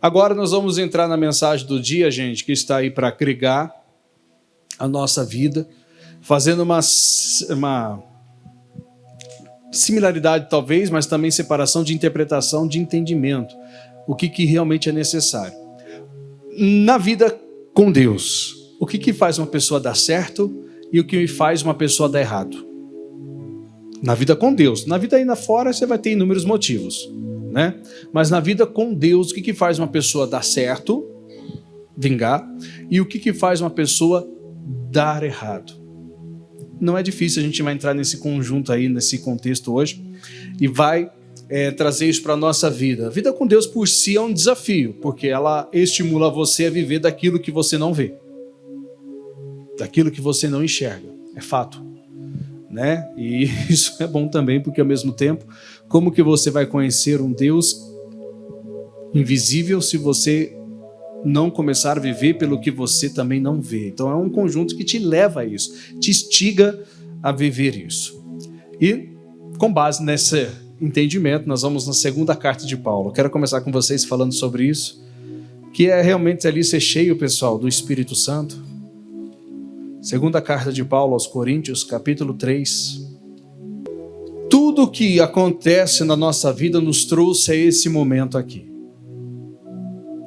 Agora nós vamos entrar na mensagem do dia, gente, que está aí para agregar a nossa vida, fazendo uma similaridade talvez, mas também separação de interpretação, de entendimento, o que realmente é necessário. Na vida com Deus, o que faz uma pessoa dar certo e o que faz uma pessoa dar errado? Na vida com Deus. Na vida aí fora você vai ter inúmeros motivos, né? Mas na vida com Deus, o que faz uma pessoa dar certo, vingar, e o que faz uma pessoa dar errado? Não é difícil, a gente vai entrar nesse conjunto aí, nesse contexto hoje, e vai trazer isso para a nossa vida. A vida com Deus por si é um desafio, porque ela estimula você a viver daquilo que você não vê, daquilo que você não enxerga, é fato, né? E isso é bom também, porque ao mesmo tempo, como que você vai conhecer um Deus invisível se você não começar a viver pelo que você também não vê? Então é um conjunto que te leva a isso, te instiga a viver isso. E com base nesse entendimento, nós vamos na segunda carta de Paulo. Eu quero começar com vocês falando sobre isso, que é realmente ali ser cheio, pessoal, do Espírito Santo. Segunda carta de Paulo aos Coríntios, capítulo 3. Tudo o que acontece na nossa vida nos trouxe a esse momento aqui.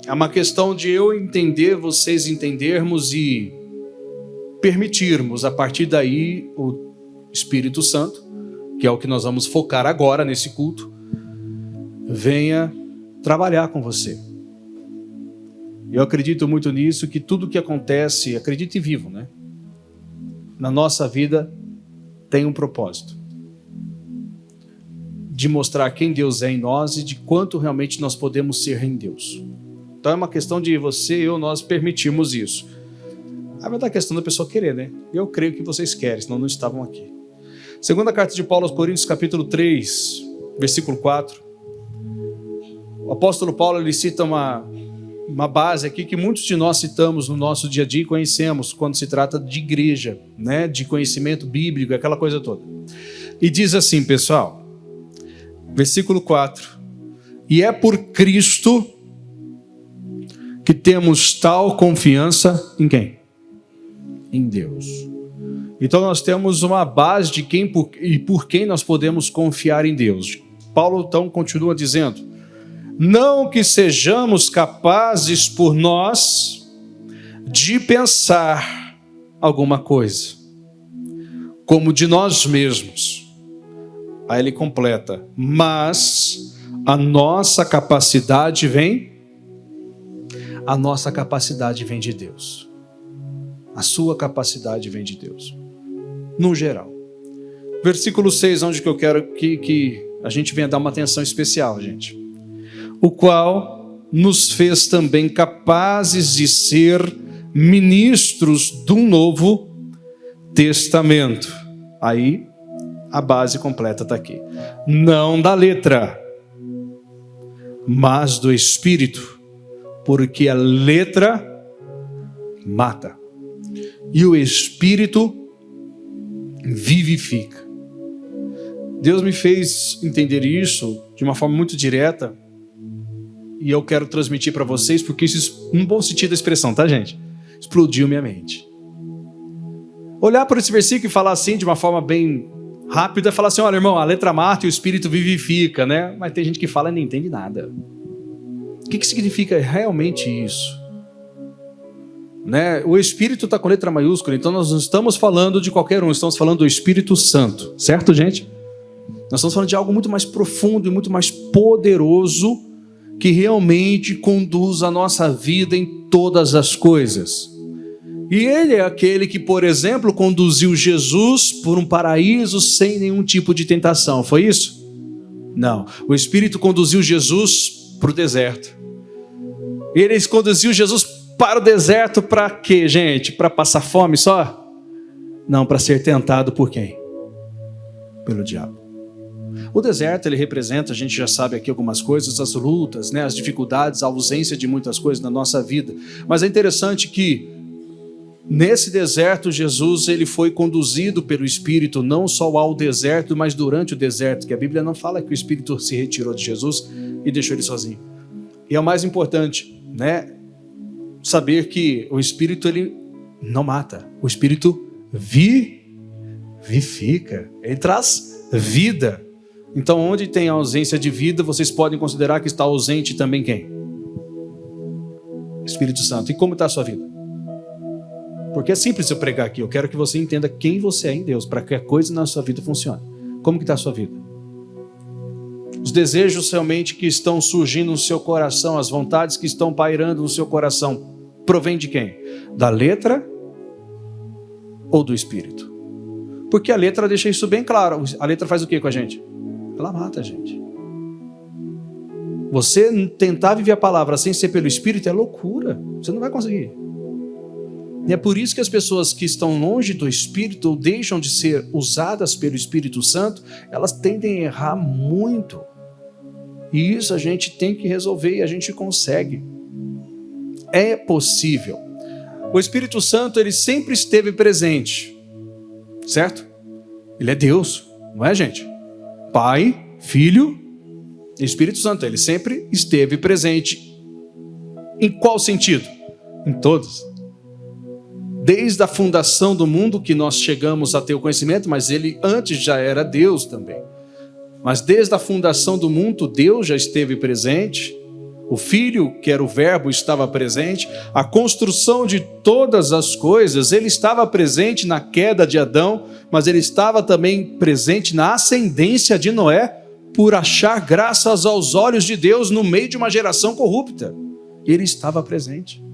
É uma questão de eu entender, vocês entendermos e permitirmos, a partir daí, o Espírito Santo, que é o que nós vamos focar agora nesse culto, venha trabalhar com você. Eu acredito muito nisso, que tudo que acontece, acredito e vivo, né? Na nossa vida tem um propósito. De mostrar quem Deus é em nós e de quanto realmente nós podemos ser em Deus. Então é uma questão de você e eu, nós permitirmos isso. A verdade é a questão da pessoa querer, né? Eu creio que vocês querem, senão não estavam aqui. Segunda carta de Paulo aos Coríntios, capítulo 3, versículo 4. O apóstolo Paulo, ele cita uma base aqui que muitos de nós citamos no nosso dia a dia e conhecemos quando se trata de igreja, né? De conhecimento bíblico, aquela coisa toda. E diz assim, pessoal, versículo 4. E é por Cristo que temos tal confiança em quem? Em Deus. Então nós temos uma base de quem e por quem nós podemos confiar em Deus. Paulo então continua dizendo: não que sejamos capazes por nós de pensar alguma coisa, como de nós mesmos. Aí ele completa: mas a nossa capacidade vem de Deus. A sua capacidade vem de Deus. No geral. Versículo 6, onde que eu quero que a gente venha dar uma atenção especial, gente. O qual nos fez também capazes de ser ministros de um novo testamento. Aí, a base completa está aqui. Não da letra, mas do Espírito, porque a letra mata e o Espírito vivifica. Deus me fez entender isso de uma forma muito direta e eu quero transmitir para vocês, porque isso, num bom sentido da expressão, tá, gente? Explodiu minha mente. Olhar para esse versículo e falar assim de uma forma bem rápida, falar assim: olha, irmão, a letra mata e o Espírito vivifica, né? Mas tem gente que fala e não entende nada. O que significa realmente isso? Né? O Espírito está com letra maiúscula, então nós não estamos falando de qualquer um, estamos falando do Espírito Santo, certo, gente? Nós estamos falando de algo muito mais profundo e muito mais poderoso, que realmente conduz a nossa vida em todas as coisas. E ele é aquele que, por exemplo, conduziu Jesus por um paraíso sem nenhum tipo de tentação, foi isso? Não, o Espírito conduziu Jesus para o deserto. Ele conduziu Jesus para o deserto para quê, gente? Para passar fome só? Não, para ser tentado por quem? Pelo diabo. O deserto, ele representa, a gente já sabe aqui algumas coisas, as lutas, né, as dificuldades, a ausência de muitas coisas na nossa vida. Mas é interessante que nesse deserto, Jesus, ele foi conduzido pelo Espírito, não só ao deserto, mas durante o deserto, que a Bíblia não fala que o Espírito se retirou de Jesus e deixou ele sozinho. E é o mais importante, né? Saber que o Espírito, ele não mata. O Espírito vivifica. Ele traz vida. Então, onde tem ausência de vida, vocês podem considerar que está ausente também quem? Espírito Santo. E como está a sua vida? Porque é simples eu pregar aqui. Eu quero que você entenda quem você é em Deus, para que a coisa na sua vida funcione. Como que está a sua vida? Os desejos realmente que estão surgindo no seu coração, as vontades que estão pairando no seu coração, provém de quem? Da letra ou do Espírito? Porque a letra deixa isso bem claro. A letra faz o que com a gente? Ela mata a gente. Você tentar viver a palavra sem ser pelo Espírito é loucura. Você não vai conseguir. E é por isso que as pessoas que estão longe do Espírito ou deixam de ser usadas pelo Espírito Santo, elas tendem a errar muito. E isso a gente tem que resolver e a gente consegue. É possível. O Espírito Santo, ele sempre esteve presente. Certo? Ele é Deus, não é, gente? Pai, Filho e Espírito Santo. Ele sempre esteve presente. Em qual sentido? Em todos. Desde a fundação do mundo que nós chegamos a ter o conhecimento, mas ele antes já era Deus também. Mas desde a fundação do mundo, Deus já esteve presente. O Filho, que era o Verbo, estava presente. A construção de todas as coisas, ele estava presente na queda de Adão, mas ele estava também presente na ascendência de Noé, por achar graças aos olhos de Deus no meio de uma geração corrupta. Ele estava presente.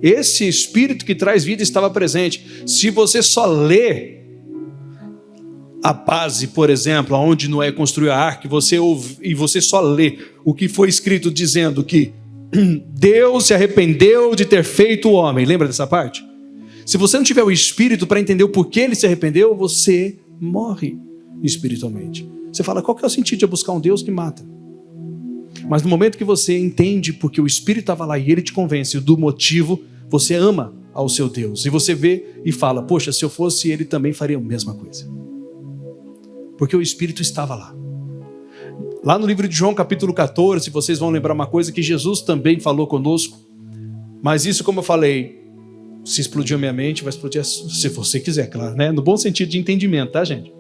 Esse Espírito que traz vida estava presente. Se você só lê a base, por exemplo, onde Noé construiu a arca, e você só lê o que foi escrito dizendo que Deus se arrependeu de ter feito o homem. Lembra dessa parte? Se você não tiver o Espírito para entender o porquê ele se arrependeu, você morre espiritualmente. Você fala, qual que é o sentido de eu buscar um Deus que mata? Mas no momento que você entende porque o Espírito estava lá e ele te convence do motivo, você ama ao seu Deus. E você vê e fala, poxa, se eu fosse ele também faria a mesma coisa. Porque o Espírito estava lá. Lá no livro de João, capítulo 14, vocês vão lembrar uma coisa que Jesus também falou conosco. Mas isso, como eu falei, se explodiu a minha mente, vai explodir se você quiser, claro, né? No bom sentido de entendimento, tá, gente?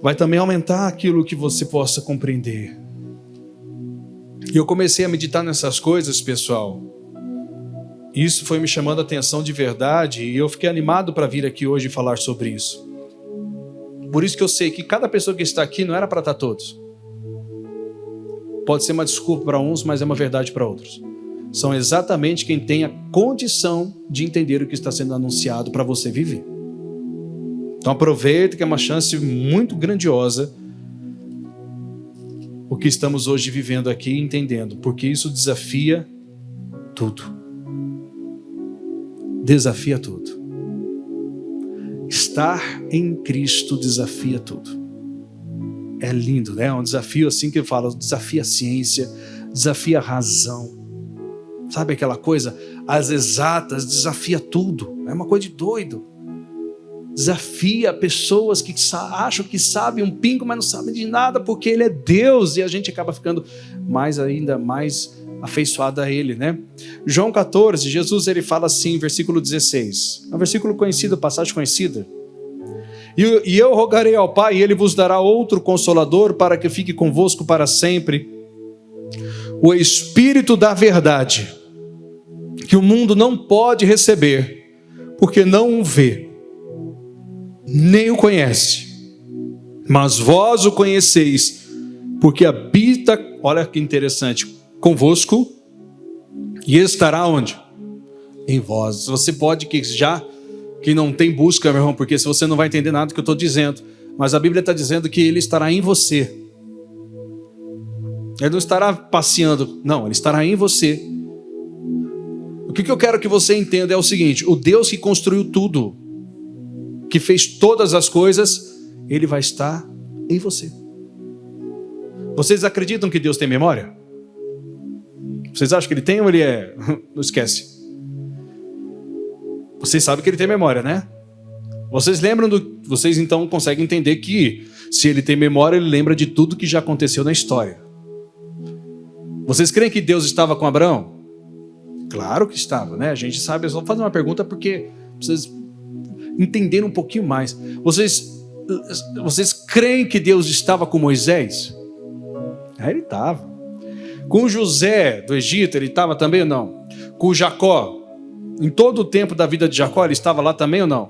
Vai também aumentar aquilo que você possa compreender. E eu comecei a meditar nessas coisas, pessoal. Isso foi me chamando a atenção de verdade e eu fiquei animado para vir aqui hoje falar sobre isso. Por isso que eu sei que cada pessoa que está aqui não era para estar todos. Pode ser uma desculpa para uns, mas é uma verdade para outros. São exatamente quem tem a condição de entender o que está sendo anunciado para você viver. Então aproveita que é uma chance muito grandiosa o que estamos hoje vivendo aqui, entendendo, porque isso desafia tudo. Desafia tudo. Estar em Cristo desafia tudo. É lindo, né? É um desafio assim que eu falo, desafia a ciência, desafia a razão. Sabe aquela coisa? As exatas, desafia tudo. É uma coisa de doido. Desafia pessoas que acham que sabem um pingo, mas não sabem de nada, porque Ele é Deus, e a gente acaba ficando ainda mais afeiçoado a Ele, né? João 14, Jesus ele fala assim, versículo 16. É um versículo conhecido, passagem conhecida. E eu rogarei ao Pai, e Ele vos dará outro Consolador, para que fique convosco para sempre. O Espírito da verdade, que o mundo não pode receber, porque não o vê, nem o conhece. Mas vós o conheceis, porque habita, olha que interessante, convosco, e estará onde? Em vós. Você pode que não tem busca, meu irmão, porque se você não vai entender nada do que eu estou dizendo, mas a Bíblia está dizendo que Ele estará em você. Ele não estará passeando, não, Ele estará em você. O que eu quero que você entenda é o seguinte: o Deus que construiu tudo, que fez todas as coisas, Ele vai estar em você. Vocês acreditam que Deus tem memória? Vocês acham que Ele tem ou Ele é? Não esquece. Vocês sabem que Ele tem memória, né? Vocês lembram vocês então conseguem entender que se Ele tem memória, Ele lembra de tudo que já aconteceu na história. Vocês creem que Deus estava com Abraão? Claro que estava, né? A gente sabe, eu só vou fazer uma pergunta porque vocês entenderem um pouquinho mais. Vocês creem que Deus estava com Moisés? Ele estava. Com José do Egito, ele estava também ou não? Com Jacó, em todo o tempo da vida de Jacó, ele estava lá também ou não?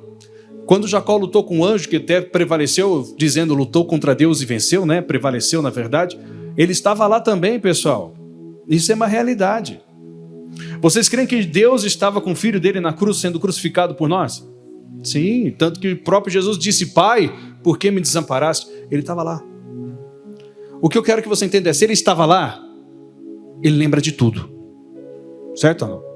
Quando Jacó lutou com um anjo, que até prevaleceu, dizendo lutou contra Deus e venceu, né? Prevaleceu na verdade. Ele estava lá também, pessoal. Isso é uma realidade. Vocês creem que Deus estava com o filho dele na cruz, sendo crucificado por nós? Sim, tanto que o próprio Jesus disse, Pai, por que me desamparaste? Ele estava lá. O que eu quero que você entenda é, se ele estava lá, ele lembra de tudo. Certo ou não?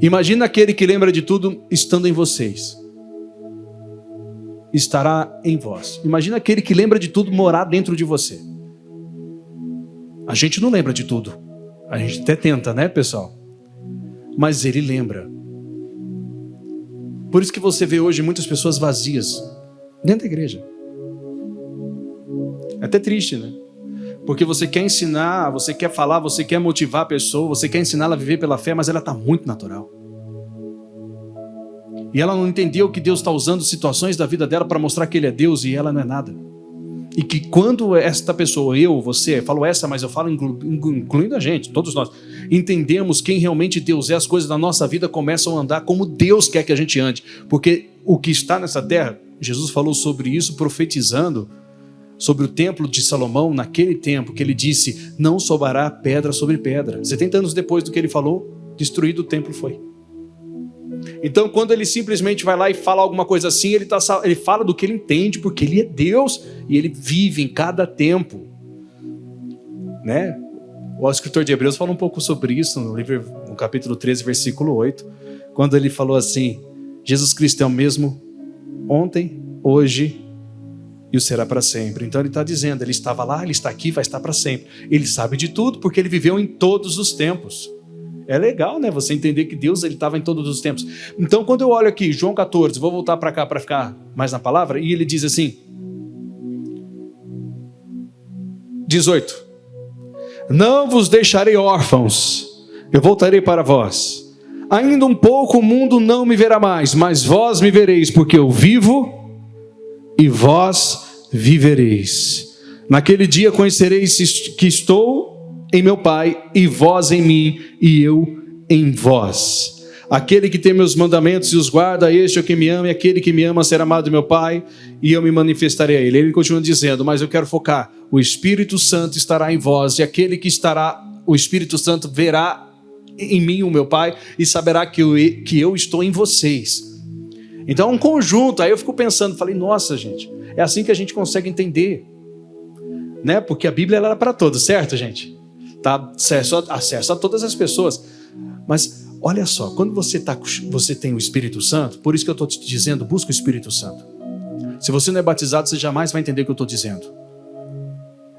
Imagina aquele que lembra de tudo estando em vocês. Estará em vós. Imagina aquele que lembra de tudo morar dentro de você. A gente não lembra de tudo. A gente até tenta, né, pessoal? Mas ele lembra. Por isso que você vê hoje muitas pessoas vazias dentro da igreja. É até triste, né? Porque você quer ensinar, você quer falar, você quer motivar a pessoa, você quer ensinar ela a viver pela fé, mas ela está muito natural. E ela não entendeu que Deus está usando situações da vida dela para mostrar que Ele é Deus e ela não é nada. E que quando esta pessoa, eu, você, falo essa, mas eu falo incluindo a gente, todos nós, entendemos quem realmente Deus é, as coisas da nossa vida começam a andar como Deus quer que a gente ande. Porque o que está nessa terra, Jesus falou sobre isso profetizando sobre o templo de Salomão naquele tempo, que ele disse, não sobrará pedra sobre pedra. 70 anos depois do que ele falou, destruído o templo foi. Então, quando ele simplesmente vai lá e fala alguma coisa assim, ele fala do que ele entende, porque ele é Deus e ele vive em cada tempo. Né? O escritor de Hebreus fala um pouco sobre isso no capítulo 13, versículo 8, quando ele falou assim, Jesus Cristo é o mesmo ontem, hoje e o será para sempre. Então ele está dizendo, ele estava lá, ele está aqui, vai estar para sempre. Ele sabe de tudo porque ele viveu em todos os tempos. É legal, né? Você entender que Deus ele estava em todos os tempos. Então quando eu olho aqui, João 14, vou voltar para cá para ficar mais na palavra, e ele diz assim, 18, não vos deixarei órfãos, eu voltarei para vós. Ainda um pouco o mundo não me verá mais, mas vós me vereis, porque eu vivo e vós vivereis. Naquele dia conhecereis que estou em meu Pai, e vós em mim, e eu em vós. Aquele que tem meus mandamentos e os guarda, este é o que me ama, e aquele que me ama será amado de meu Pai, e eu me manifestarei a ele. Ele continua dizendo, mas eu quero focar, o Espírito Santo estará em vós, e aquele que estará, o Espírito Santo verá em mim o meu Pai, e saberá que eu estou em vocês. Então é um conjunto. Aí eu fico pensando, falei, nossa gente, é assim que a gente consegue entender, né? Porque a Bíblia ela é para todos, certo, gente? Tá acesso a todas as pessoas. Mas olha só, quando você tem o Espírito Santo, por isso que eu estou te dizendo, busca o Espírito Santo. Se você não é batizado, você jamais vai entender o que eu estou dizendo.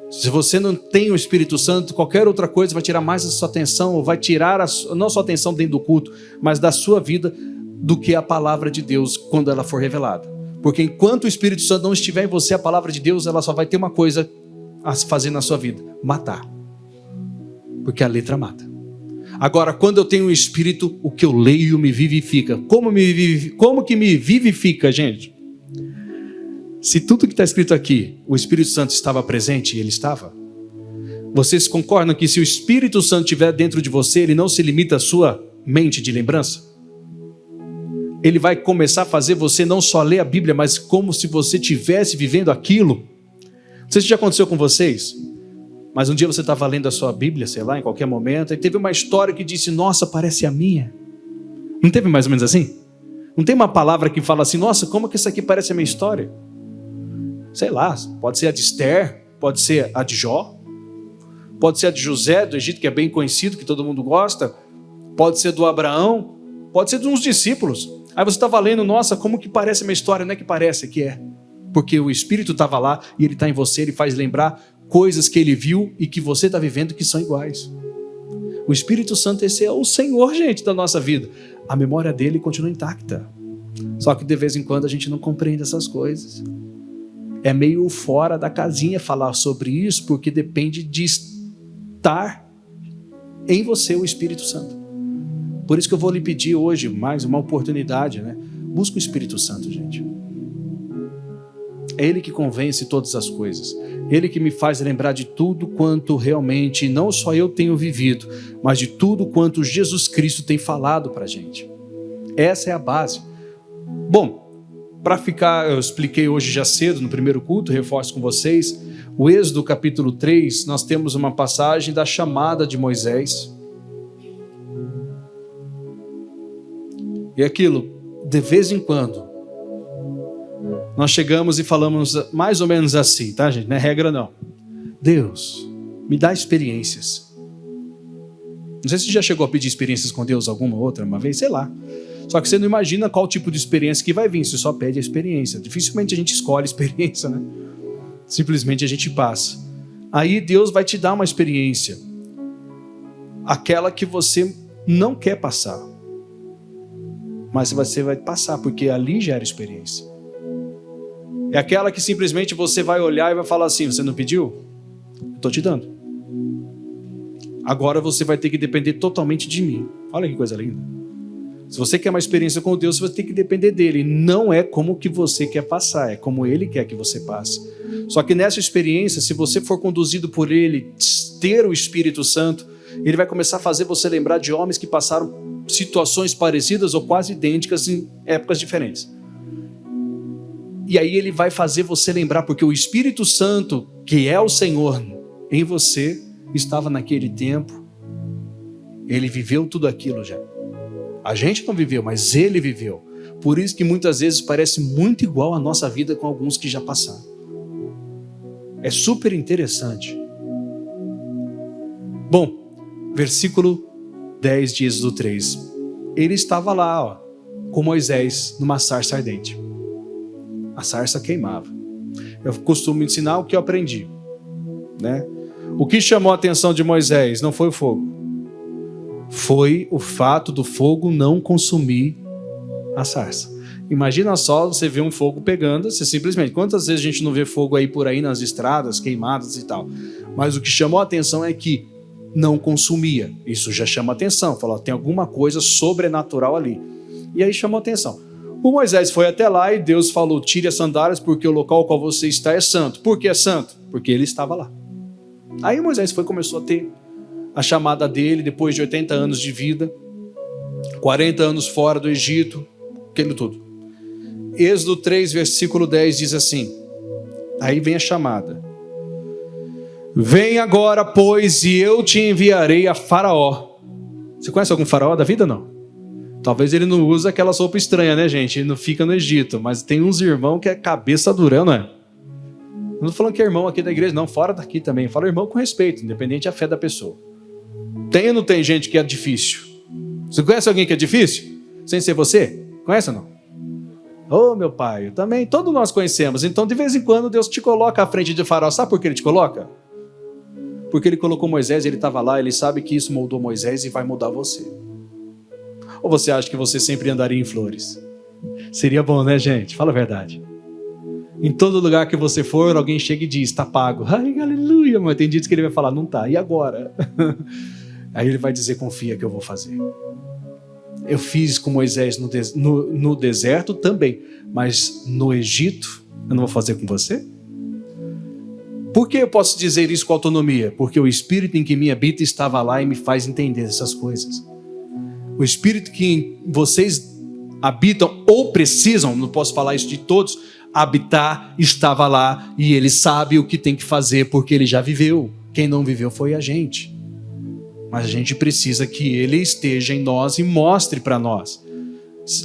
Se você não tem o Espírito Santo, qualquer outra coisa vai tirar mais a sua atenção, ou vai tirar não só a atenção dentro do culto, mas da sua vida, do que a palavra de Deus quando ela for revelada. Porque enquanto o Espírito Santo não estiver em você, a palavra de Deus ela só vai ter uma coisa a fazer na sua vida, matar. Porque a letra mata. Agora, quando eu tenho o Espírito, o que eu leio me vivifica. Como que me vivifica, gente? Se tudo que está escrito aqui, o Espírito Santo estava presente, e ele estava, vocês concordam que se o Espírito Santo estiver dentro de você, ele não se limita à sua mente de lembrança? Ele vai começar a fazer você não só ler a Bíblia, mas como se você estivesse vivendo aquilo. Não sei se já aconteceu com vocês, mas um dia você estava lendo a sua Bíblia, sei lá, em qualquer momento, e teve uma história que disse, nossa, parece a minha. Não teve mais ou menos assim? Não tem uma palavra que fala assim, nossa, como que isso aqui parece a minha história? Sei lá, pode ser a de Esther, pode ser a de Jó, pode ser a de José do Egito, que é bem conhecido, que todo mundo gosta, pode ser do Abraão, pode ser de uns discípulos. Aí você estava lendo, nossa, como que parece a minha história? Não é que parece, é que é. Porque o Espírito estava lá e ele está em você, ele faz lembrar coisas que ele viu e que você está vivendo que são iguais. O Espírito Santo, esse é o Senhor, gente, da nossa vida. A memória dele continua intacta. Só que de vez em quando a gente não compreende essas coisas. É meio fora da casinha falar sobre isso, porque depende de habitar em você o Espírito Santo. Por isso que eu vou lhe pedir hoje mais uma oportunidade, né? Busca o Espírito Santo, gente. É Ele que convence todas as coisas. Ele que me faz lembrar de tudo quanto realmente, não só eu tenho vivido, mas de tudo quanto Jesus Cristo tem falado para a gente. Essa é a base. Bom, para ficar, eu expliquei hoje já cedo no primeiro culto, reforço com vocês, o Êxodo capítulo 3, nós temos uma passagem da chamada de Moisés. E aquilo, de vez em quando, nós chegamos e falamos mais ou menos assim, tá, gente? Não é regra, não. Deus, me dá experiências. Não sei se você já chegou a pedir experiências com Deus alguma outra uma vez, sei lá. Só que você não imagina qual tipo de experiência que vai vir, você só pede a experiência. Dificilmente a gente escolhe experiência, né? Simplesmente a gente passa. Aí Deus vai te dar uma experiência. Aquela que você não quer passar. Mas você vai passar, porque ali gera experiência. É aquela que simplesmente você vai olhar e vai falar assim, você não pediu? Eu estou te dando. Agora você vai ter que depender totalmente de mim. Olha que coisa linda. Se você quer uma experiência com Deus, você vai ter que depender dele. Não é como que você quer passar, é como ele quer que você passe. Só que nessa experiência, se você for conduzido por ele, ter o Espírito Santo, ele vai começar a fazer você lembrar de homens que passaram situações parecidas ou quase idênticas em épocas diferentes. E aí ele vai fazer você lembrar, porque o Espírito Santo, que é o Senhor em você, estava naquele tempo, ele viveu tudo aquilo já. A gente não viveu, mas ele viveu. Por isso que muitas vezes parece muito igual a nossa vida com alguns que já passaram. É super interessante. Bom, versículo 10 de Êxodo 3. Ele estava lá, com Moisés, numa sarça ardente. A sarça queimava. Eu costumo ensinar o que eu aprendi, né? O que chamou a atenção de Moisés não foi o fogo. Foi o fato do fogo não consumir a sarça. Imagina só, você vê um fogo pegando, você simplesmente... Quantas vezes a gente não vê fogo aí por aí nas estradas, queimadas e tal? Mas o que chamou a atenção é que não consumia. Isso já chama a atenção. Falou, tem alguma coisa sobrenatural ali. E aí chamou a atenção. O Moisés foi até lá e Deus falou, tire as sandálias porque o local ao qual você está é santo. Por que é santo? Porque ele estava lá. Aí Moisés começou a ter a chamada dele depois de 80 anos de vida, 40 anos fora do Egito, aquilo tudo. Êxodo 3, versículo 10 diz assim, aí vem a chamada. Vem agora, pois, e eu te enviarei a Faraó. Você conhece algum faraó da vida, não? Talvez ele não use aquela sopa estranha, né, gente? Ele não fica no Egito, mas tem uns irmãos que é cabeça dura, não é? Não estou falando que é irmão aqui da igreja, não, fora daqui também. Fala irmão com respeito, independente da fé da pessoa. Tem ou não tem gente que é difícil? Você conhece alguém que é difícil? Sem ser você? Conhece ou não? Ô, meu pai, eu também, todos nós conhecemos. Então, de vez em quando, Deus te coloca à frente de Faraó. Sabe por que ele te coloca? Porque ele colocou Moisés, ele estava lá, ele sabe que isso moldou Moisés e vai mudar você. Ou você acha que você sempre andaria em flores? Seria bom, né, gente? Fala a verdade. Em todo lugar que você for, alguém chega e diz, está pago. Ai, aleluia, mas tem dias que ele vai falar, não está, e agora? Aí ele vai dizer, confia que eu vou fazer. Eu fiz com Moisés no deserto também, mas no Egito, eu não vou fazer com você? Por que eu posso dizer isso com autonomia? Porque o Espírito em que me habita estava lá e me faz entender essas coisas. O Espírito que vocês habitam ou precisam, não posso falar isso de todos, habitar estava lá e ele sabe o que tem que fazer porque ele já viveu. Quem não viveu foi a gente. Mas a gente precisa que ele esteja em nós e mostre para nós.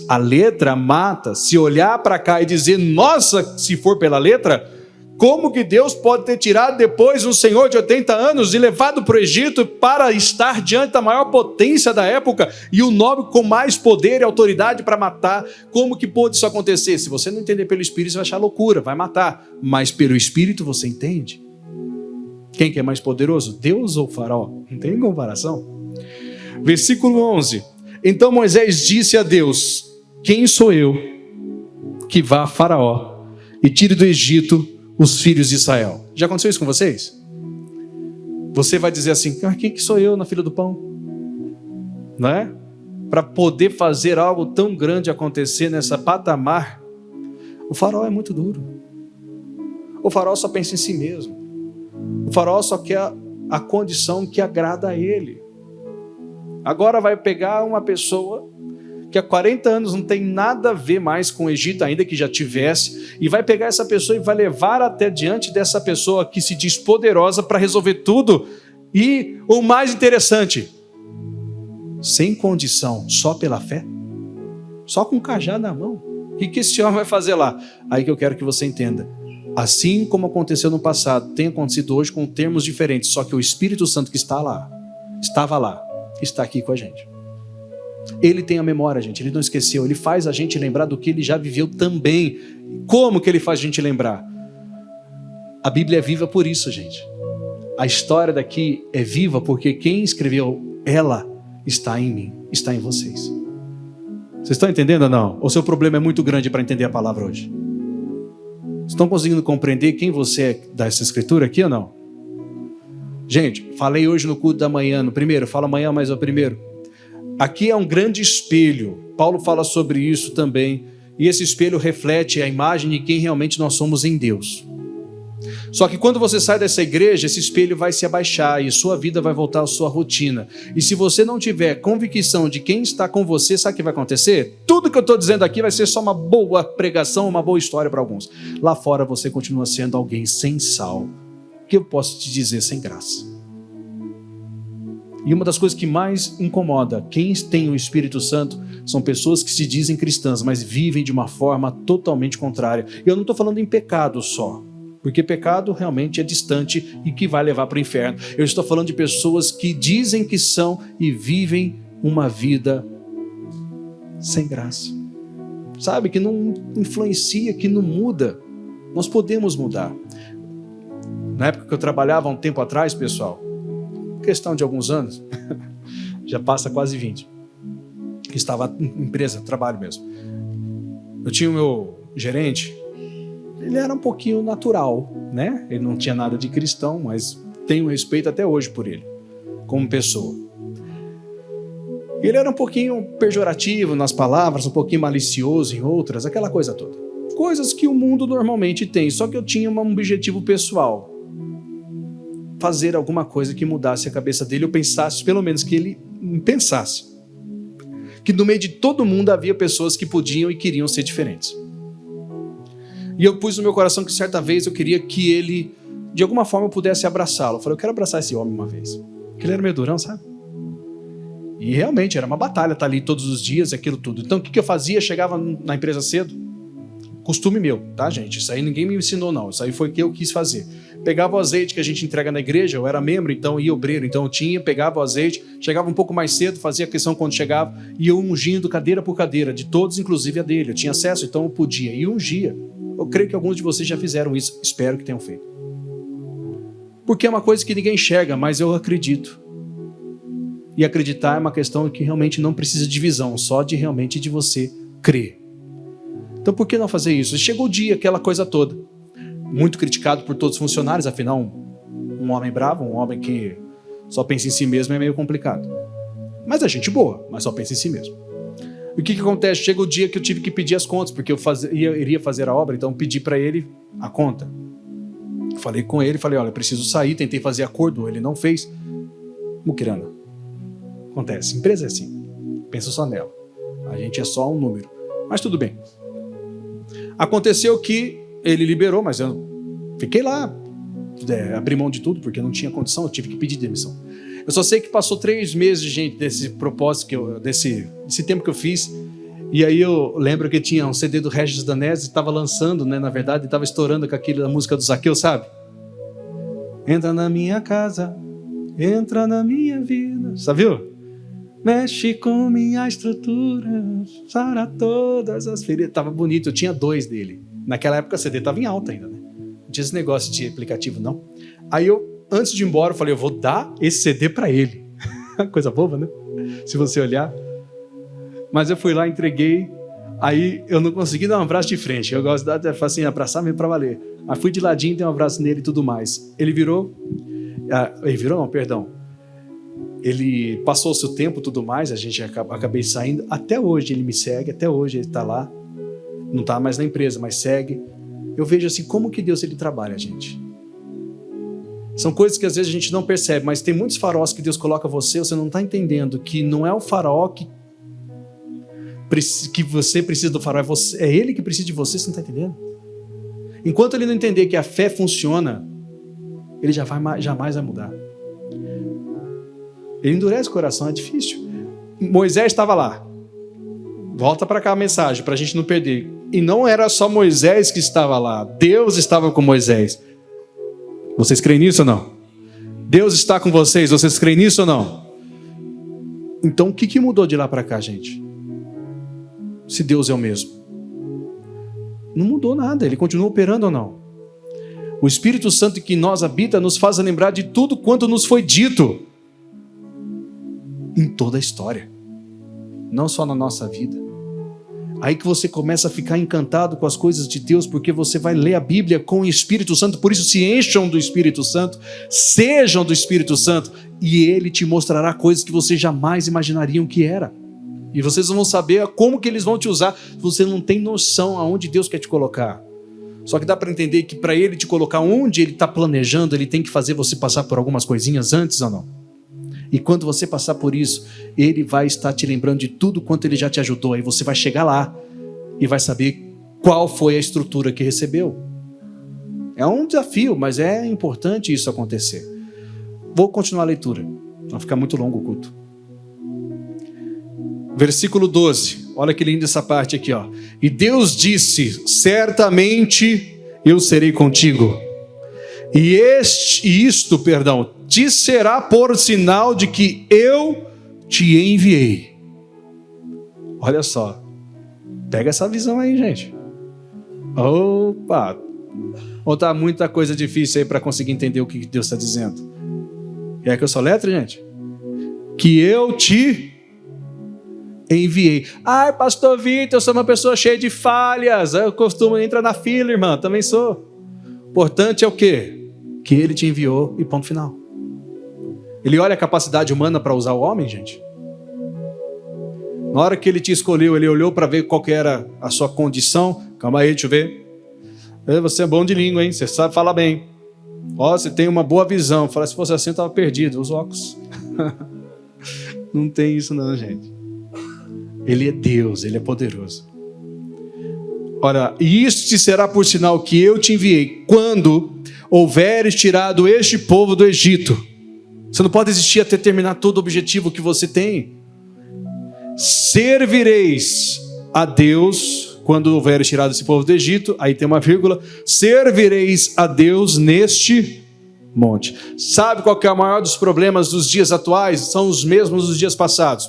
A letra mata. Se olhar para cá e dizer, nossa, se for pela letra, como que Deus pode ter tirado depois um senhor de 80 anos e levado para o Egito para estar diante da maior potência da época e o nome com mais poder e autoridade para matar? Como que pôde isso acontecer? Se você não entender pelo Espírito, você vai achar loucura, vai matar. Mas pelo Espírito você entende. Quem que é mais poderoso? Deus ou Faraó? Não tem comparação. Versículo 11. Então Moisés disse a Deus, quem sou eu que vá a Faraó e tire do Egito os filhos de Israel? Já aconteceu isso com vocês? Você vai dizer assim, quem que sou eu na fila do pão? Não é? Para poder fazer algo tão grande acontecer nessa patamar, o farol é muito duro. O farol só pensa em si mesmo. O farol só quer a condição que agrada a ele. Agora vai pegar uma pessoa que há 40 anos não tem nada a ver mais com o Egito, ainda que já tivesse, e vai pegar essa pessoa e vai levar até diante dessa pessoa que se diz poderosa para resolver tudo. E o mais interessante, sem condição, só pela fé, só com o cajado na mão. O que esse homem vai fazer lá? Aí que eu quero que você entenda. Assim como aconteceu no passado, tem acontecido hoje com termos diferentes, só que o Espírito Santo que estava lá, está aqui com a gente. Ele tem a memória, gente, ele não esqueceu, ele faz a gente lembrar do que ele já viveu também. Como que ele faz a gente lembrar? A Bíblia é viva por isso, gente. A história daqui é viva porque quem escreveu ela está em mim, está em vocês. Vocês estão entendendo ou não? Ou seu problema é muito grande para entender a palavra hoje? Estão conseguindo compreender quem você é dessa escritura aqui ou não? Gente, falei hoje no culto da manhã, no primeiro, fala amanhã, mas é o primeiro. Aqui é um grande espelho. Paulo fala sobre isso também. E esse espelho reflete a imagem de quem realmente nós somos em Deus. Só que quando você sai dessa igreja, esse espelho vai se abaixar e sua vida vai voltar à sua rotina. E se você não tiver convicção de quem está com você, sabe o que vai acontecer? Tudo que eu estou dizendo aqui vai ser só uma boa pregação, uma boa história para alguns. Lá fora você continua sendo alguém sem sal, que eu posso te dizer sem graça. E uma das coisas que mais incomoda quem tem o Espírito Santo são pessoas que se dizem cristãs, mas vivem de uma forma totalmente contrária. E eu não estou falando em pecado só, porque pecado realmente é distante e que vai levar para o inferno. Eu estou falando de pessoas que dizem que são e vivem uma vida sem graça. Sabe, que não influencia, que não muda. Nós podemos mudar. Na época que eu trabalhava há um tempo atrás, pessoal, questão de alguns anos, já passa quase 20, que estava em empresa, trabalho mesmo. Eu tinha o meu gerente, ele era um pouquinho natural, né? Ele não tinha nada de cristão, mas tenho respeito até hoje por ele, como pessoa. Ele era um pouquinho pejorativo nas palavras, um pouquinho malicioso em outras, aquela coisa toda. Coisas que o mundo normalmente tem, só que eu tinha um objetivo pessoal. Fazer alguma coisa que mudasse a cabeça dele, eu pensasse, pelo menos que ele pensasse, que no meio de todo mundo havia pessoas que podiam e queriam ser diferentes. E eu pus no meu coração que certa vez eu queria que ele, de alguma forma, eu pudesse abraçá-lo. Eu falei, eu quero abraçar esse homem uma vez. Porque ele era meio durão, sabe? E realmente era uma batalha estar ali todos os dias, aquilo tudo. Então o que eu fazia? Chegava na empresa cedo, costume meu, tá, gente? Isso aí ninguém me ensinou, não. Isso aí foi o que eu quis fazer. Pegava o azeite que a gente entrega na igreja, eu era membro, então ia obreiro, então eu pegava o azeite, chegava um pouco mais cedo, fazia a questão quando chegava, e eu ungindo cadeira por cadeira, de todos, inclusive a dele. Eu tinha acesso, então eu podia, e ungia. Eu creio que alguns de vocês já fizeram isso, espero que tenham feito. Porque é uma coisa que ninguém enxerga, mas eu acredito. E acreditar é uma questão que realmente não precisa de visão, só de realmente de você crer. Então por que não fazer isso? Chegou o dia, aquela coisa toda. Muito criticado por todos os funcionários, afinal um homem bravo, um homem que só pensa em si mesmo é meio complicado. Mas é gente boa, mas só pensa em si mesmo. E o que acontece? Chega o dia que eu tive que pedir as contas, porque eu iria fazer a obra, então pedi para ele a conta. Falei com ele, falei, olha, eu preciso sair, tentei fazer acordo, ele não fez. Muquirana. Acontece, empresa é assim, pensa só nela. A gente é só um número, mas tudo bem. Aconteceu que ele liberou, mas eu fiquei lá, abri mão de tudo, porque não tinha condição, eu tive que pedir demissão. Eu só sei que passou 3 meses, gente, desse propósito, desse tempo que eu fiz, e aí eu lembro que tinha um CD do Regis Danese, estava lançando, né, na verdade, estava estourando com aquela música do Zaqueu, sabe? Entra na minha casa, entra na minha vida, sabe, viu? Mexe com minha estrutura, sara todas as feridas. Tava bonito, eu tinha 2 dele. Naquela época o CD tava em alta ainda, né? Não tinha esse negócio de aplicativo, não. Aí eu, antes de ir embora, eu falei, eu vou dar esse CD para ele. Coisa boba, né? Se você olhar. Mas eu fui lá, entreguei. Aí eu não consegui dar um abraço de frente. Eu gosto de assim, abraçar mesmo para valer. Aí fui de ladinho, dei um abraço nele e tudo mais. Ele virou. Ele virou, não, perdão. Ele passou o seu tempo e tudo mais, a gente acabei saindo. Até hoje ele me segue, até hoje ele está lá. Não está mais na empresa, mas segue. Eu vejo assim, como que Deus ele trabalha, gente. São coisas que às vezes a gente não percebe, mas tem muitos faróis que Deus coloca você não está entendendo que não é o farol que você precisa do farol, é ele que precisa de você não está entendendo? Enquanto ele não entender que a fé funciona, ele jamais vai mudar. Ele endurece o coração, é difícil. Moisés estava lá. Volta para cá a mensagem, para a gente não perder. E não era só Moisés que estava lá. Deus estava com Moisés. Vocês creem nisso ou não? Deus está com vocês. Vocês creem nisso ou não? Então o que mudou de lá para cá, gente? Se Deus é o mesmo. Não mudou nada. Ele continua operando ou não? O Espírito Santo que em nós habita nos faz lembrar de tudo quanto nos foi dito. Em toda a história. Não só na nossa vida. Aí que você começa a ficar encantado com as coisas de Deus, porque você vai ler a Bíblia com o Espírito Santo. Por isso se encham do Espírito Santo, sejam do Espírito Santo, e Ele te mostrará coisas que vocês jamais imaginariam que era. E vocês vão saber como que eles vão te usar. Você não tem noção aonde Deus quer te colocar. Só que dá para entender que para Ele te colocar onde Ele está planejando, Ele tem que fazer você passar por algumas coisinhas antes ou não? E quando você passar por isso, Ele vai estar te lembrando de tudo quanto Ele já te ajudou. Aí você vai chegar lá e vai saber qual foi a estrutura que recebeu. É um desafio, mas é importante isso acontecer. Vou continuar a leitura, não ficar muito longo o culto. Versículo 12, olha que linda essa parte aqui, ó. E Deus disse, certamente eu serei contigo. E isto te será por sinal de que eu te enviei. Olha só. Pega essa visão aí, gente. Opa! Ou tá muita coisa difícil aí para conseguir entender o que Deus está dizendo? Quer que eu soletre, gente? Que eu te enviei. Ai, pastor Vitor, eu sou uma pessoa cheia de falhas. Eu costumo entrar na fila, irmã. Também sou. Importante é o quê? Que Ele te enviou e ponto final. Ele olha a capacidade humana para usar o homem, gente. Na hora que Ele te escolheu, Ele olhou para ver qual que era a sua condição. Calma aí, deixa eu ver. Você é bom de língua, hein? Você sabe falar bem. Ó, você tem uma boa visão. Fala, se fosse assim, eu estava perdido. Os óculos. Não tem isso não, gente. Ele é Deus, Ele é poderoso. Ora, e isto te será por sinal que eu te enviei, quando houveres tirado este povo do Egito. Você não pode existir até terminar todo o objetivo que você tem. Servireis a Deus, quando houveres tirado esse povo do Egito, aí tem uma vírgula, servireis a Deus neste monte. Sabe qual que é o maior dos problemas dos dias atuais? São os mesmos dos dias passados.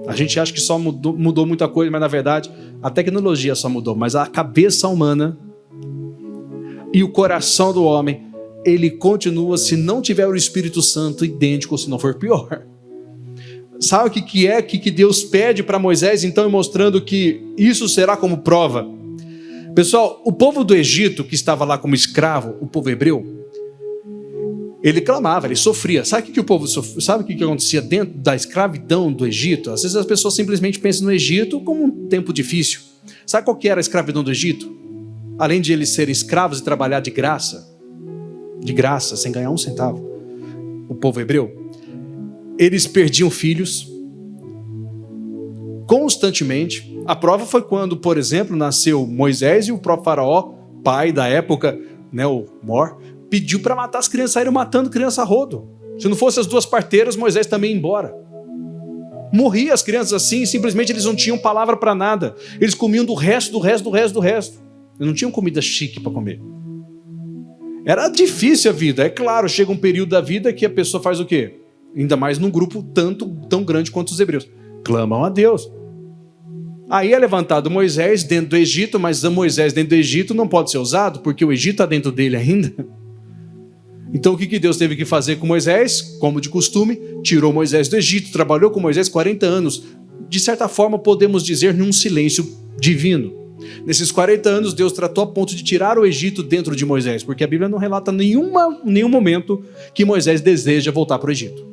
A gente acha que só mudou muita coisa, mas na verdade a tecnologia só mudou, mas a cabeça humana e o coração do homem, ele continua, se não tiver o Espírito Santo, idêntico, se não for pior. Sabe o que Deus pede para Moisés, então, mostrando que isso será como prova? Pessoal, o povo do Egito, que estava lá como escravo, o povo hebreu, ele clamava, ele sofria. Sabe o que o povo sofria? Sabe o que acontecia dentro da escravidão do Egito? Às vezes as pessoas simplesmente pensam no Egito como um tempo difícil. Sabe qual que era a escravidão do Egito? Além de eles serem escravos e trabalhar de graça, sem ganhar um centavo, o povo hebreu, eles perdiam filhos constantemente. A prova foi quando, por exemplo, nasceu Moisés e o próprio faraó, pai da época, né, o Mor, pediu para matar as crianças, saíram matando criança a rodo. Se não fossem as duas parteiras, Moisés também ia embora. Morria as crianças assim, simplesmente eles não tinham palavra para nada. Eles comiam do resto. Eles não tinham comida chique para comer. Era difícil a vida. É claro, chega um período da vida que a pessoa faz o quê? Ainda mais num grupo tão grande quanto os hebreus. Clamam a Deus. Aí é levantado Moisés dentro do Egito, mas Moisés dentro do Egito não pode ser usado, porque o Egito está dentro dele ainda. Então o que Deus teve que fazer com Moisés? Como de costume, tirou Moisés do Egito, trabalhou com Moisés 40 anos. De certa forma, podemos dizer num silêncio divino. Nesses 40 anos, Deus tratou a ponto de tirar o Egito dentro de Moisés, porque a Bíblia não relata nenhum momento que Moisés deseja voltar para o Egito.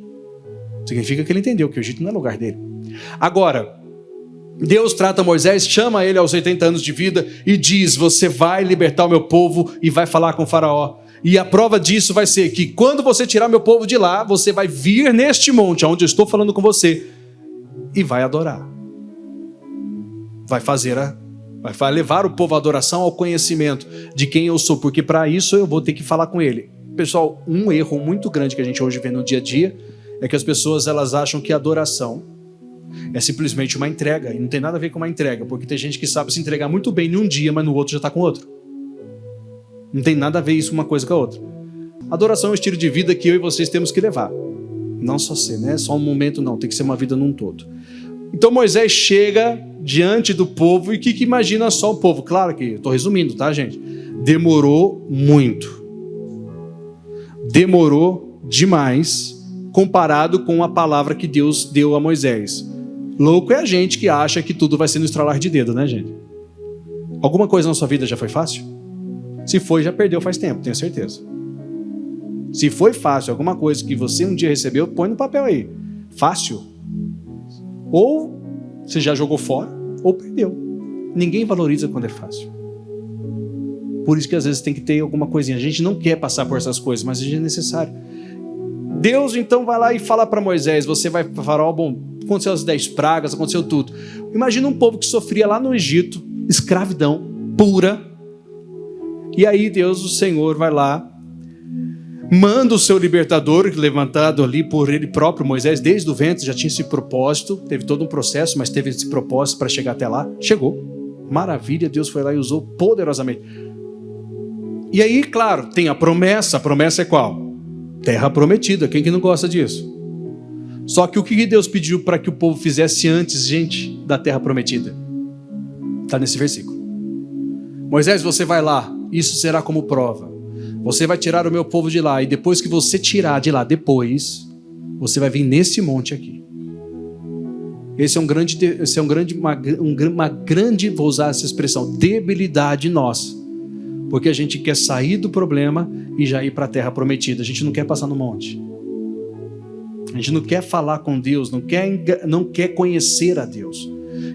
Significa que ele entendeu que o Egito não é lugar dele. Agora, Deus trata Moisés, chama ele aos 80 anos de vida e diz: você vai libertar o meu povo e vai falar com o faraó. E a prova disso vai ser que quando você tirar meu povo de lá, você vai vir neste monte, onde eu estou falando com você, e vai adorar. Vai levar o povo à adoração, ao conhecimento de quem eu sou, porque para isso eu vou ter que falar com ele. Pessoal, um erro muito grande que a gente hoje vê no dia a dia é que as pessoas elas acham que a adoração é simplesmente uma entrega, e não tem nada a ver com uma entrega, porque tem gente que sabe se entregar muito bem em um dia, mas no outro já está com outro. Não tem nada a ver isso uma coisa com a outra. Adoração é um estilo de vida que eu e vocês temos que levar. Não só ser, né? Só um momento não, tem que ser uma vida num todo. Então Moisés chega diante do povo e o que imagina só o povo? Claro que estou resumindo, tá, gente? Demorou muito. Demorou demais comparado com a palavra que Deus deu a Moisés. Louco é a gente que acha que tudo vai ser no estralar de dedo, né, gente? Alguma coisa na sua vida já foi fácil? Se foi, já perdeu faz tempo, tenho certeza. Se foi fácil, alguma coisa que você um dia recebeu, põe no papel aí. Fácil. Ou você já jogou fora, ou perdeu. Ninguém valoriza quando é fácil. Por isso que às vezes tem que ter alguma coisinha. A gente não quer passar por essas coisas, mas é necessário. Deus então vai lá e fala para Moisés, você vai para o faraó, bom, aconteceu as 10 pragas, aconteceu tudo. Imagina um povo que sofria lá no Egito, escravidão pura. E aí Deus, o Senhor, vai lá, manda o seu libertador, levantado ali por ele próprio, Moisés, desde o ventre, já tinha esse propósito, teve todo um processo, mas teve esse propósito para chegar até lá. Chegou. Maravilha, Deus foi lá e usou poderosamente. E aí, claro, tem a promessa é qual? Terra prometida, quem que não gosta disso? Só que o que Deus pediu para que o povo fizesse antes, gente, da terra prometida? Está nesse versículo. Moisés, você vai lá, isso será como prova. Você vai tirar o meu povo de lá, e depois que você tirar de lá, depois, você vai vir nesse monte aqui. Uma grande, vou usar essa expressão, debilidade nossa. Porque a gente quer sair do problema e já ir para a terra prometida. A gente não quer passar no monte. A gente não quer falar com Deus, não quer conhecer a Deus.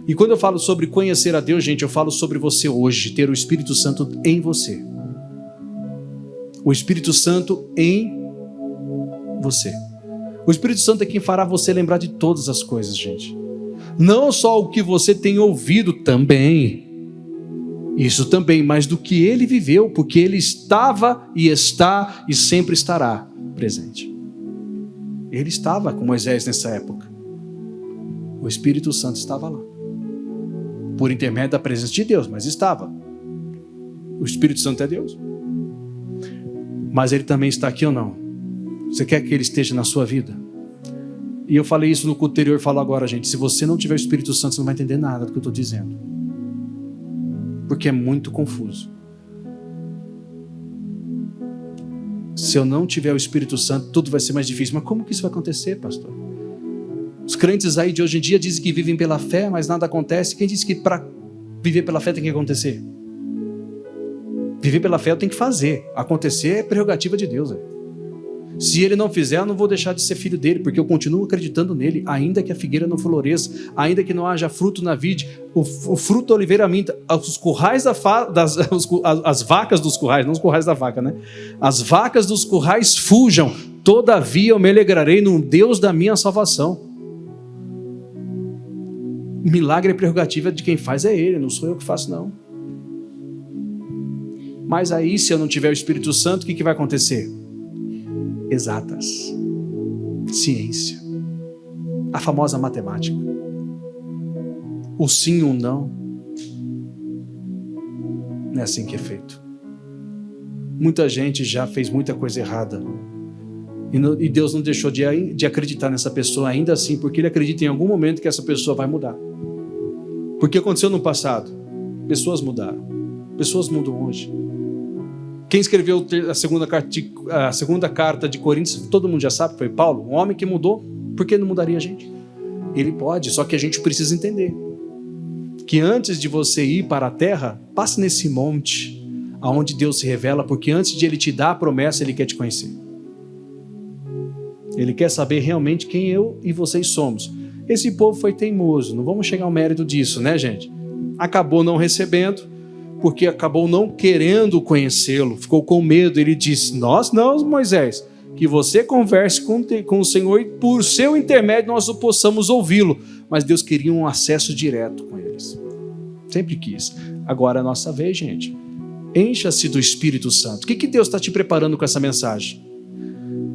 E quando eu falo sobre conhecer a Deus, gente, eu falo sobre você hoje, ter o Espírito Santo em você. O Espírito Santo em você. O Espírito Santo é quem fará você lembrar de todas as coisas, gente. Não só o que você tem ouvido também, isso também, mas do que ele viveu, porque ele estava e está e sempre estará presente. Ele estava com Moisés nessa época. O Espírito Santo estava lá. Por intermédio da presença de Deus, mas estava. O Espírito Santo é Deus. Mas ele também está aqui ou não? Você quer que ele esteja na sua vida? E eu falei isso no culto anterior e falo agora, gente. Se você não tiver o Espírito Santo, você não vai entender nada do que eu estou dizendo. Porque é muito confuso. Se eu não tiver o Espírito Santo, tudo vai ser mais difícil. Mas como que isso vai acontecer, pastor? Os crentes aí de hoje em dia dizem que vivem pela fé, mas nada acontece. Quem disse que para viver pela fé tem que acontecer? Viver pela fé eu tenho que fazer. Acontecer é prerrogativa de Deus. Se ele não fizer, eu não vou deixar de ser filho dele, porque eu continuo acreditando nele, ainda que a figueira não floresça, ainda que não haja fruto na vide, o fruto da oliveira minta, os currais as vacas dos currais, não os currais da vaca, né? As vacas dos currais fujam, todavia eu me alegrarei no Deus da minha salvação. Milagre é prerrogativa de quem faz é ele, não sou eu que faço não. Mas aí, se eu não tiver o Espírito Santo, o que vai acontecer? Exatas, ciência, a famosa matemática, o sim e o não. Não é assim que é feito. Muita gente já fez muita coisa errada e Deus não deixou de acreditar nessa pessoa ainda assim, porque ele acredita em algum momento que essa pessoa vai mudar. Porque aconteceu no passado, pessoas mudaram, pessoas mudam hoje. Quem escreveu a segunda carta de Coríntios, todo mundo já sabe, foi Paulo, um homem que mudou. Por que não mudaria a gente? Ele pode, só que a gente precisa entender. que antes de você ir para a terra, passe nesse monte, aonde Deus se revela, porque antes de Ele te dar a promessa, Ele quer te conhecer. Ele quer saber realmente quem eu e vocês somos. Esse povo foi teimoso, não vamos chegar ao mérito disso, né, gente? Acabou não recebendo, porque acabou não querendo conhecê-lo, ficou com medo. Ele disse: nós não, Moisés, que você converse com o Senhor e por seu intermédio nós possamos ouvi-lo. Mas Deus queria um acesso direto com eles. Sempre quis. Agora é a nossa vez, gente. Encha-se do Espírito Santo. O que Deus está te preparando com essa mensagem?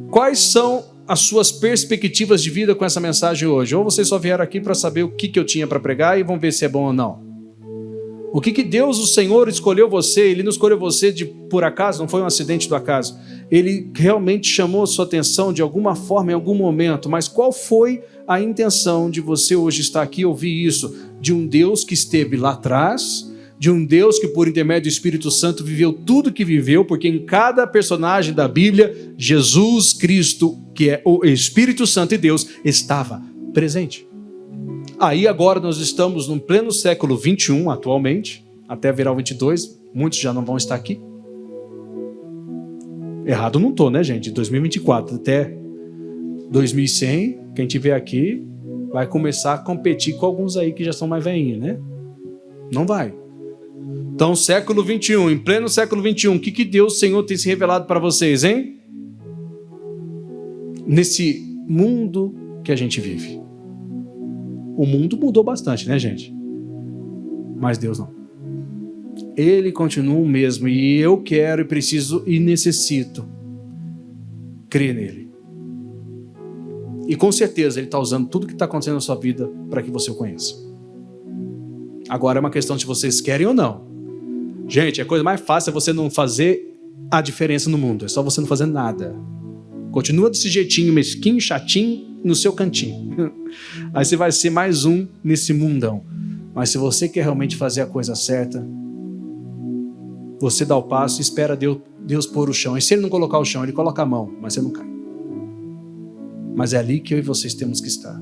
Quais são as suas perspectivas de vida com essa mensagem hoje? Ou vocês só vieram aqui para saber o que eu tinha para pregar e vão ver se é bom ou não? O que Deus, o Senhor, escolheu você? Ele não escolheu você por acaso, não foi um acidente do acaso. Ele realmente chamou a sua atenção de alguma forma, em algum momento. Mas qual foi a intenção de você hoje estar aqui e ouvir isso? De um Deus que esteve lá atrás, de um Deus que por intermédio do Espírito Santo viveu tudo que viveu, porque em cada personagem da Bíblia, Jesus Cristo, que é o Espírito Santo e Deus, estava presente. Aí agora nós estamos no pleno século 21 atualmente, até virar o 22, muitos já não vão estar aqui. Errado não estou, né, gente? 2024 até 2100, quem tiver aqui vai começar a competir com alguns aí que já são mais velhinhos, né? Não vai. Então, século 21, em pleno século 21, o que Deus, o Senhor, tem se revelado para vocês, hein? Nesse mundo que a gente vive. O mundo mudou bastante, né, gente? Mas Deus não. Ele continua o mesmo e eu quero e preciso e necessito crer nele. E com certeza Ele está usando tudo que está acontecendo na sua vida para que você o conheça. Agora é uma questão de vocês querem ou não. Gente, a coisa mais fácil é você não fazer a diferença no mundo. É só você não fazer nada. Continua desse jeitinho mesquinho, chatinho, no seu cantinho. Aí você vai ser mais um nesse mundão. Mas se você quer realmente fazer a coisa certa, você dá o passo e espera Deus pôr o chão. E se Ele não colocar o chão, Ele coloca a mão, mas você não cai. Mas é ali que eu e vocês temos que estar.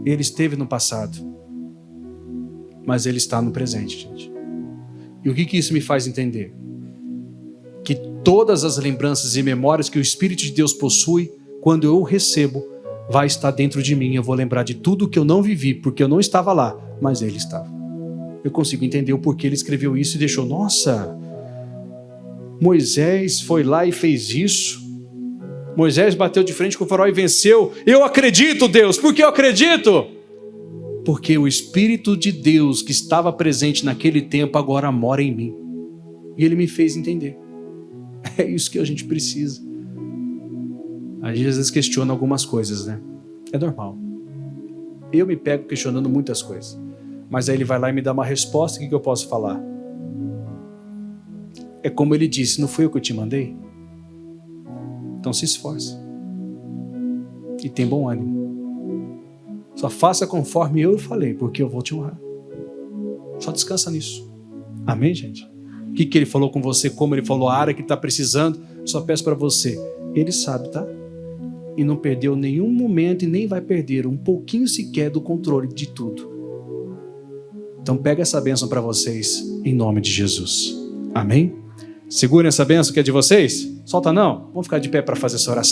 Ele esteve no passado, mas Ele está no presente, gente. E o que isso me faz entender? Que todas as lembranças e memórias que o Espírito de Deus possui, quando eu o recebo, vai estar dentro de mim. Eu vou lembrar de tudo que eu não vivi, porque eu não estava lá, mas Ele estava. Eu consigo entender o porquê Ele escreveu isso e deixou. Nossa, Moisés foi lá e fez isso. Moisés bateu de frente com o faraó e venceu. Eu acredito, Deus. Por que eu acredito? Porque o Espírito de Deus que estava presente naquele tempo agora mora em mim. E Ele me fez entender. É isso que a gente precisa. A gente às vezes questiona algumas coisas, né? É normal. Eu me pego questionando muitas coisas. Mas aí Ele vai lá e me dá uma resposta. O que eu posso falar? É como Ele disse: não fui eu que eu te mandei? Então se esforce. E tem bom ânimo. Só faça conforme eu falei, porque eu vou te honrar. Só descansa nisso. Amém, gente? O que Ele falou com você, como Ele falou, a área que está precisando, só peço para você. Ele sabe, tá? E não perdeu nenhum momento e nem vai perder um pouquinho sequer do controle de tudo. Então pega essa bênção para vocês, em nome de Jesus. Amém? Segurem essa bênção que é de vocês? Solta não. Vamos ficar de pé para fazer essa oração.